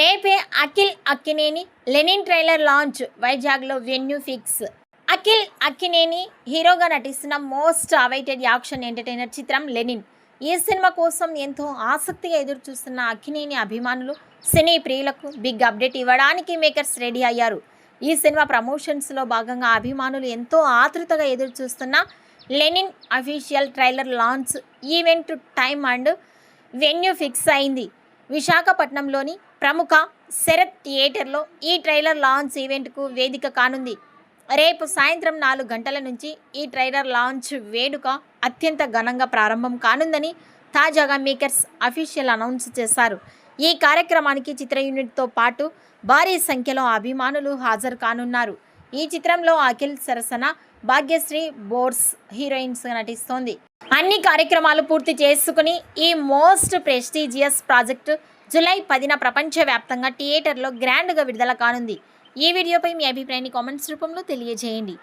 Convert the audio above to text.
రేపే Akhil Akkineni Lenin trailer launch. వైజాగ్లో venue fix. Akhil Akkineni హీరోగా నటిస్తున్న మోస్ట్ అవైటెడ్ యాక్షన్ ఎంటర్టైనర్ చిత్రం లెనిన్. ఈ సినిమా కోసం ఎంతో ఆసక్తిగా ఎదురు చూస్తున్న అక్కినేని అభిమానులు, సినీ ప్రియులకు బిగ్ అప్డేట్ ఇవ్వడానికి మేకర్స్ రెడీ అయ్యారు. ఈ సినిమా ప్రమోషన్స్లో భాగంగా అభిమానులు ఎంతో ఆతృతగా ఎదురు చూస్తున్న Lenin official trailer launch event time and venue fix అయింది. విశాఖపట్నంలోని ప్రముఖ శరత్ థియేటర్లో ఈ ట్రైలర్ లాంచ్ ఈవెంట్కు వేదిక కానుంది. రేపు సాయంత్రం 4 గంటల నుంచి ఈ ట్రైలర్ లాంచ్ వేడుక అత్యంత ఘనంగా ప్రారంభం కానుందని తాజాగా మేకర్స్ అఫీషియల్ అనౌన్స్ చేశారు. ఈ కార్యక్రమానికి చిత్ర యూనిట్తో పాటు భారీ సంఖ్యలో అభిమానులు హాజరు కానున్నారు. ఈ చిత్రంలో అఖిల్ సరసన భాగ్యశ్రీ బోర్స్ హీరోయిన్స్గా నటిస్తోంది. అన్ని కార్యక్రమాలు పూర్తి చేసుకుని ఈ మోస్ట్ ప్రెస్టీజియస్ ప్రాజెక్టు జూలై 10న ప్రపంచవ్యాప్తంగా థియేటర్లో గ్రాండ్గా విడుదల కానుంది. ఈ వీడియోపై మీ అభిప్రాయాన్ని కామెంట్స్ రూపంలో తెలియజేయండి.